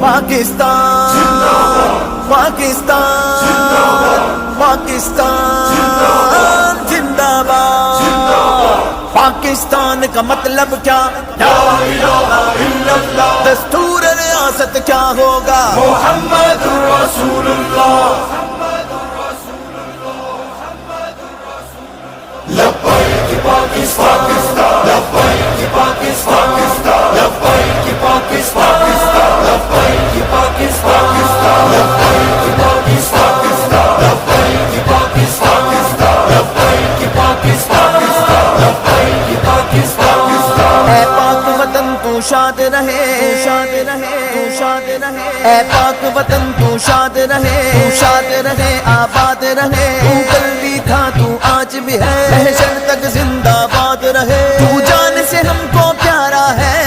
پاکستان پاکستان پاکستان زندہ باد۔ پاکستان کا مطلب کیا؟ لا الہ الا اللہ۔ دستور ریاست کیا ہوگا؟ محمد رسول اللہ۔ لبیک پاکستان لبیک پاکستان لبیک پاکستان لبیک پاکستان لبیک پاکستان لبیک پاکستان لبیک پاکستان لبیک پاکستان۔ اے پاک وطن تو شاد رہے، شاد رہے، شاد رہے۔ اے پاک وطن تو شاد رہے، شاد رہے، آباد رہے۔ تو کل بھی تھا تو آج بھی ہے، محشر تک زندہ باد رہے۔ تو جان سے ہم کو پیارا ہے،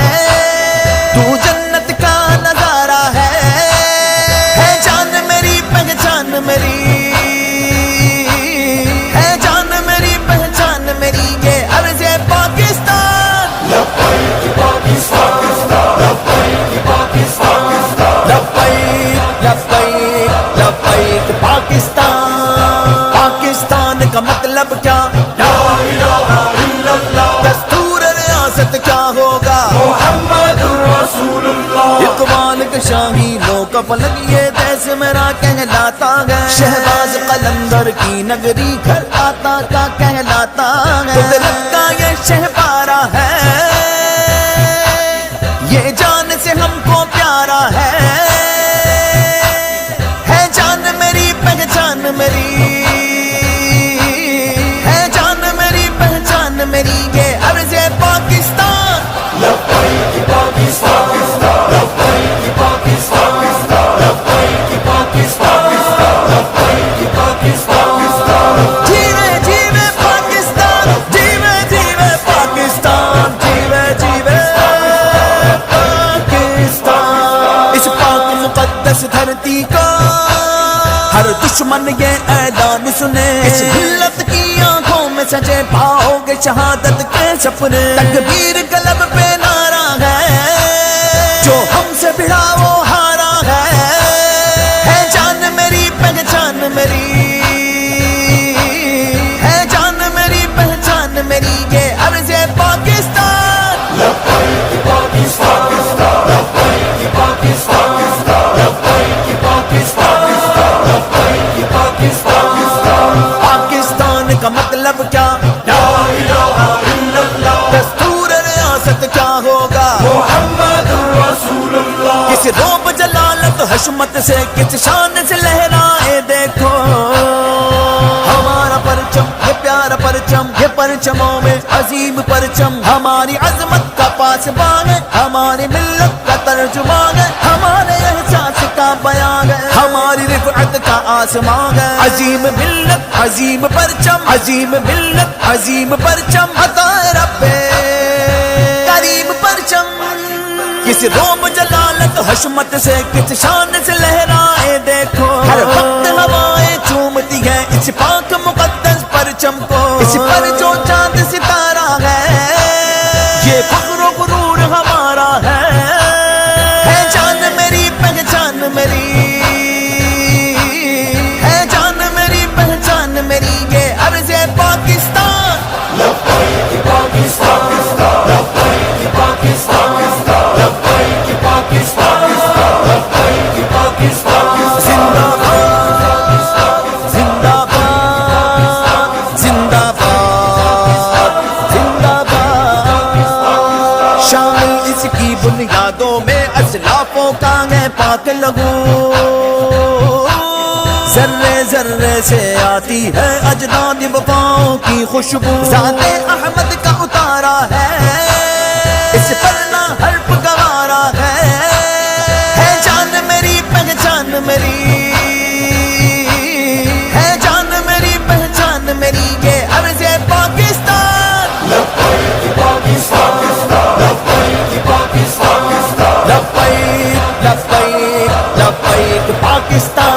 تو جنت کا نظارہ ہے جان میری پہچان میری، ہے جان میری پہچان میری، یہ عرض پاکستان۔ لبیک پاکستان لبیک پاکستان لبیک لبیک لبیک پاکستان۔ پاکستان کا مطلب کیا؟ لا الہ الا اللہ۔ دستور ریاست کیا ہوگا؟ محمد رسول اللہ۔ اقبال کے شاہینوں کا پلک یہ دیس میرا کہلاتا ہے، شہباز قلندر کی نگری گھر آتا کا کہلاتا ہے، قدرت کا یہ شہپارا ہے، یہ جان سے ہم کو پیارا ہے جان میری پہچان میری، ہے جان میری پہچان میری، یہ عرض پاکستان۔ لبیک پاکستان لبیک پاکستان لبیک پاکستان لبیک پاکستان۔ جیوے جیوے پاکستان، جیوے جیوے پاکستان، جیوے جیوے پاکستان۔ اس پاک مقدس دھرتی کا ہر دشمن یہ اعلان سنے، اس ملت کی آنکھوں میں سجے پاؤ گے شہادت کے سپنے۔ تکبیر قلب پہ نعرہ ہے، جو ہم سے بڑھا وہ ہارا ہے جان میری پہچان میری، ہے جان میری پہچان میری، یہ عرض پاکستان۔ لبیک پاکستان لبیک پاکستان لبیک پاکستان لبیک پاکستان۔ پاکستان کا مطلب کیا؟ لا الہ الا اللہ۔ دستور ریاست کیا ہوگا؟ محمد رسول اللہ۔ کس روب جلالت حشمت سے، کس شان سے لہرائے دیکھو ہمارا پرچم، یہ پیارا پرچم، یہ پرچموں میں عظیم پرچم، ہماری عظمت کا پاسبان ہے، ہماری ملت کا ترجمان ہے، ہمارے احساس کا بیان ہے، ہماری رفعت کا آسمان ہے۔ عظیم ملت عظیم پرچم، عظیم ملت عظیم پرچم، عطا رب کریم پرچم۔ کس روب جلالت حشمت سے، کس شان سے لہرائے دیکھو، ہر وقت ہوائیں چومتی ہیں اس پاک مقدس پرچم کو، اس پر جو چاند ستارہ ہے یہ فخر و غرور ہمارا ہے جان میری پہچان میری، ہے جان میری پہچان میری، یہ عرض پاکستان۔ لبیک پاکستان لبیک پاکستان لبیک پاکستان لبیک پاکستان۔ زندہ باد زندہ باد زندہ باد زندہ باد۔ شامل اس کی بنیادوں میں اسلافوں کا ہے پاک لہو، ذرے ذرے سے آتی ہے اجداد وفاؤں کی خوشبو، ذات احمد کا اتارا ہے اس پر نہ حرف گوارا ہے جان میری پہچان میری، ہے جان میری پہچان میری، یہ عرض پاکستان۔ لبیک پاکستان لبیک پاکستان لبیک لبیک لبیک پاکستان۔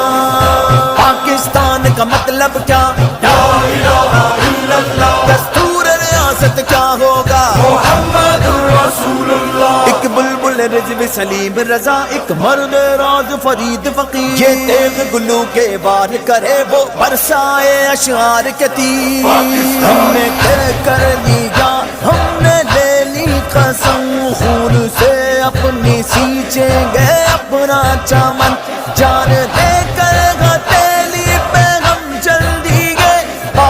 پاکستان کا مطلب کیا؟ لا الہ الا اللہ۔ دستور ریاست کیا ہوگا؟ محمد رسول اللہ۔ ایک بلبل رضوی سلیم رضا ایک مرد راز فرید فقیر، یہ تیغ گلو کے وار کرے وہ برسائے اشعار کے تیر، ہم نے طے کر لیا ہم نے لے لی قسم، خون سے اپنی سینچیں گے اپنا چمن، جان